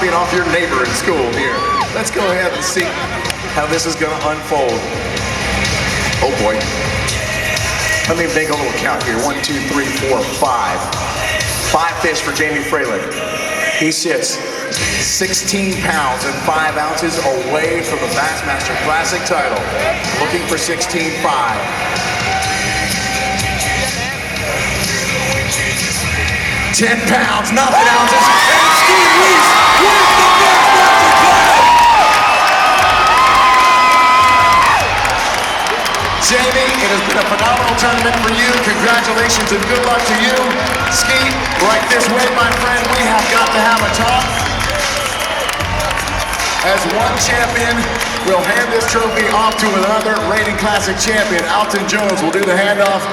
copying off your neighbor in school here. Let's go ahead and see how this is going to unfold. Oh boy. Let me make a little count here. 1, 2, 3, 4, 5. 5 fish for Jamie Freilich. He sits 16 pounds and 5 ounces away from the Bassmaster Classic title. Looking for 16.5. 10 pounds, nothing ounces, and Steve Reese wins the Bassmaster Classic! Jamie, it has been a phenomenal tournament for you. Congratulations and good luck to you. Skeet, right this way, my friend. We have got to have a talk. As one champion, we'll hand this trophy off to another reigning classic champion. Alton Jones will do the handoff.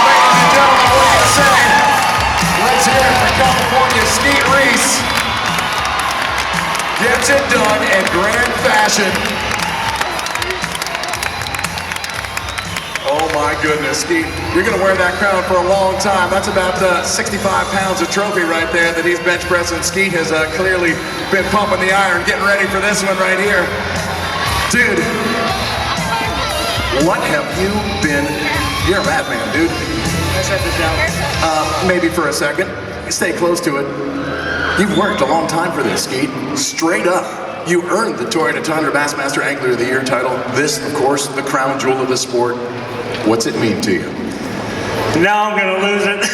Ladies and gentlemen, what do you say? Let's hear it for California, Skeet Reese. Gets it done in grand fashion. Oh my goodness, Skeet, you're gonna wear that crown for a long time. That's about 65 pounds of trophy right there that he's bench pressing. Skeet has clearly been pumping the iron, getting ready for this one right here. Dude, what have you been, you're a madman, dude. Maybe for a second, stay close to it. You've worked a long time for this, Skeet, straight up. You earned the Toyota Tundra Bassmaster Angler of the Year title. This, of course, the crown jewel of the sport. What's it mean to you? Now I'm gonna lose it.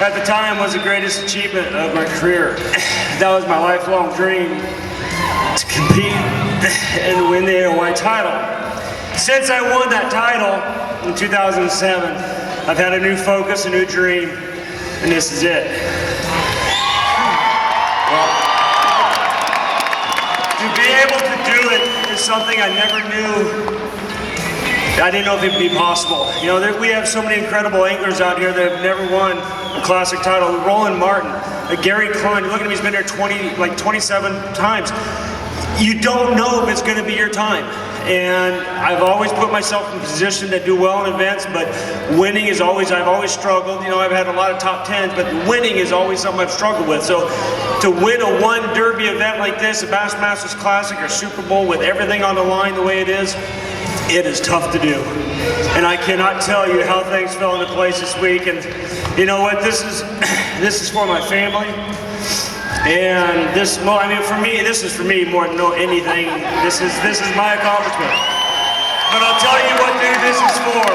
At the time was the greatest achievement of my career. That was my lifelong dream, to compete and win the AOY title. Since I won that title in 2007, I've had a new focus, a new dream, and this is it. Well, to be able to do it is something I never knew. I didn't know if it would be possible. You know, we have so many incredible anglers out here that have never won a classic title. Roland Martin, Gary Klein, look at him, he's been there 27 times. You don't know if it's going to be your time. And I've always put myself in a position to do well in events, but winning is always, I've always struggled. You know, I've had a lot of top 10s, but winning is always something I've struggled with. So to win a one derby event like this, a Bassmasters Classic or Super Bowl with everything on the line the way it is tough to do. And I cannot tell you how things fell into place this week. And you know what, this is for my family. And this, well, I mean, for me, this is for me more than anything. This is my accomplishment. But I'll tell you what, dude, this is for.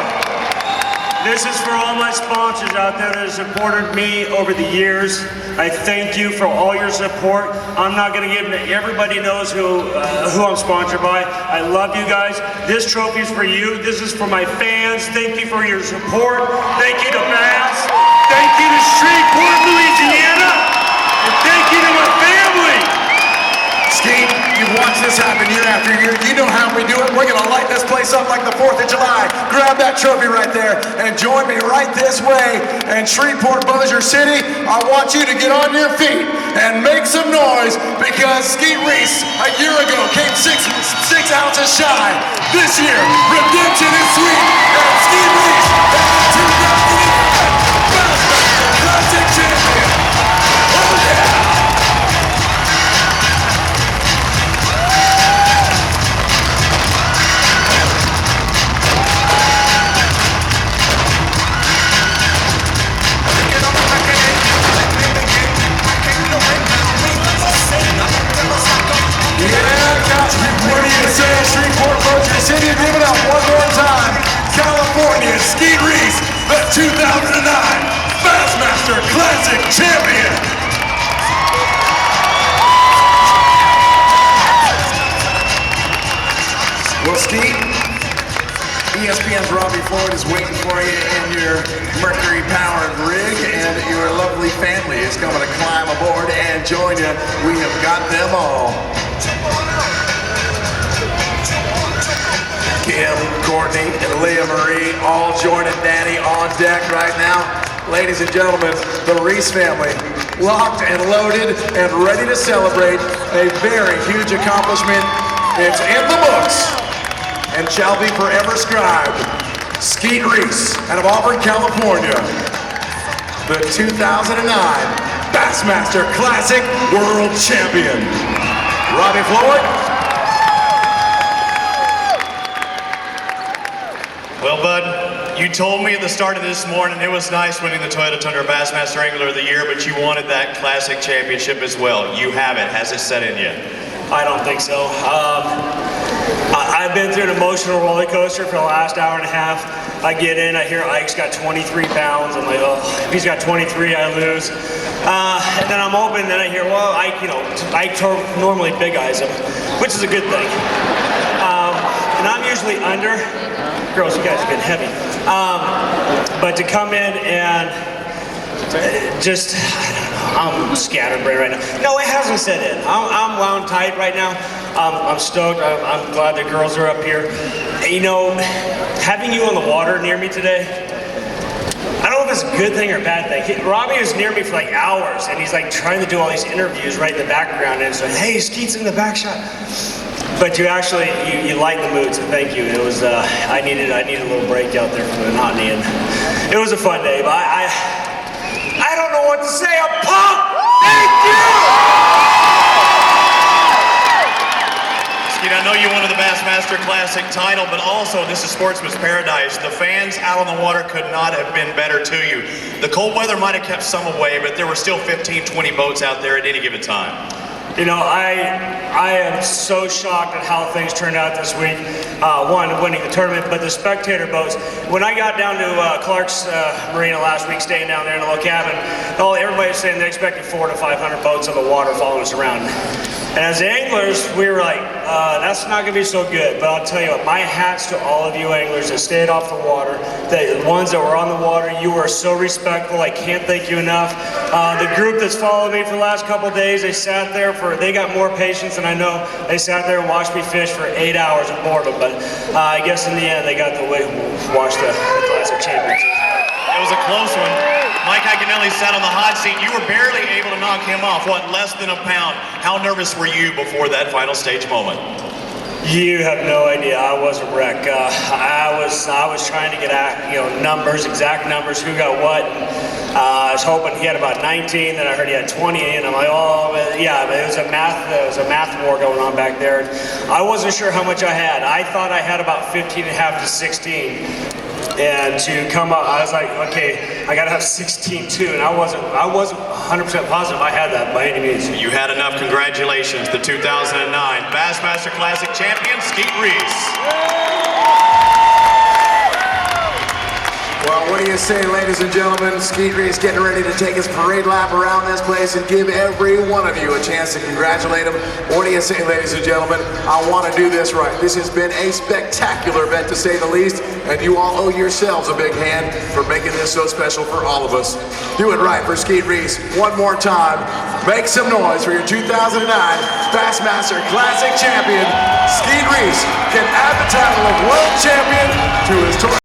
This is for all my sponsors out there that have supported me over the years. I thank you for all your support. I'm not going to give it. Everybody knows who I'm sponsored by. I love you guys. This trophy is for you. This is for my fans. Thank you for your support. Thank you to Bass. Thank you to Shreveport, Louisiana. And thank you to my family. Skeet, you've watched this happen year after year. You know how we do it. We're going to light this place up like the 4th of July. Grab that trophy right there and join me right this way. And Shreveport, Bossier City, I want you to get on your feet and make some noise because Skeet Reese a year ago came 6 ounces shy. This year, redemption is sweet. And Skeet Reese is the 2009 Bassmaster Classic champion. Oh yeah! What do you say, Shreveport, Bossier City? Give it up one more time. California, Skeet Reese, the 2009 Bassmaster Classic champion. Well, Skeet, ESPN's Robbie Ford is waiting for you in your Mercury-powered rig, and your lovely family is coming to climb aboard and join you. We have got them all. Kim, Courtney, and Leah Marie all joining Danny on deck right now. Ladies and gentlemen, the Reese family, locked and loaded and ready to celebrate a very huge accomplishment. It's in the books and shall be forever scribed. Skeet Reese out of Auburn, California, the 2009 Bassmaster Classic World Champion. Robbie Floyd. Well, Bud, you told me at the start of this morning it was nice winning the Toyota Tundra Bassmaster Angler of the Year, but you wanted that classic championship as well. You have it. Has it set in yet? I don't think so. I've been through an emotional roller coaster for the last hour and a half. I get in, I hear Ike's got 23 pounds. I'm like, oh, if he's got 23, I lose. And then I'm open, and then I hear, well, Ike, Ike normally big eyes him, which is a good thing. And I'm usually under. Girls, you guys are getting heavy. But to come in and just, I'm scatterbrained right now. No, it hasn't set in. I'm wound tight right now. I'm stoked. I'm glad the girls are up here. You know, having you on the water near me today, I don't know if it's a good thing or a bad thing. Robbie was near me for like hours, and he's like trying to do all these interviews right in the background, and it's like, hey, Skeet's in the back shot. But you actually, you lighten the mood, so thank you. It was, I needed a little break out there from the monotony, and it was a fun day, but I don't know what to say. I'm pumped! Thank you! Skeet, I know you wanted the Bassmaster Classic title, but also this is Sportsman's Paradise. The fans out on the water could not have been better to you. The cold weather might have kept some away, but there were still 15, 20 boats out there at any given time. You know, I am so shocked at how things turned out this week. One, winning the tournament, but the spectator boats. When I got down to Clark's Marina last week, staying down there in a little cabin, everybody was saying they expected 400 to 500 boats on the water following us around. And as anglers, we were like, that's not going to be so good. But I'll tell you what, my hats to all of you anglers that stayed off the water, the ones that were on the water. You were so respectful. I can't thank you enough. The group that's followed me for the last couple of days, they sat there they got more patience than I know. They sat there and watched me fish for 8 hours of boredom. But I guess in the end, they got to watch the Classic Championship. It was a close one. Mike Iaconelli sat on the hot seat. You were barely able to knock him off, less than a pound. How nervous were you before that final stage moment? You have no idea. I was a wreck. I was trying to get numbers, exact numbers, who got what. I was hoping he had about 19, then I heard he had 20, and I'm like, oh, yeah, but it was a math war going on back there. I wasn't sure how much I had. I thought I had about 15 and a half to 16. And to come up, I was like, okay, I gotta have 16 too, and I wasn't 100% positive I had that by any means. You had enough. Congratulations, the 2009 Bassmaster Classic champion, Skeet Reese. Well, what do you say, ladies and gentlemen? Skeet Reese getting ready to take his parade lap around this place and give every one of you a chance to congratulate him. What do you say, ladies and gentlemen? I want to do this right. This has been a spectacular event, to say the least, and you all owe yourselves a big hand for making this so special for all of us. Do it right for Skeet Reese one more time. Make some noise for your 2009 Bassmaster Classic champion. Skeet Reese can add the title of World Champion to his tour.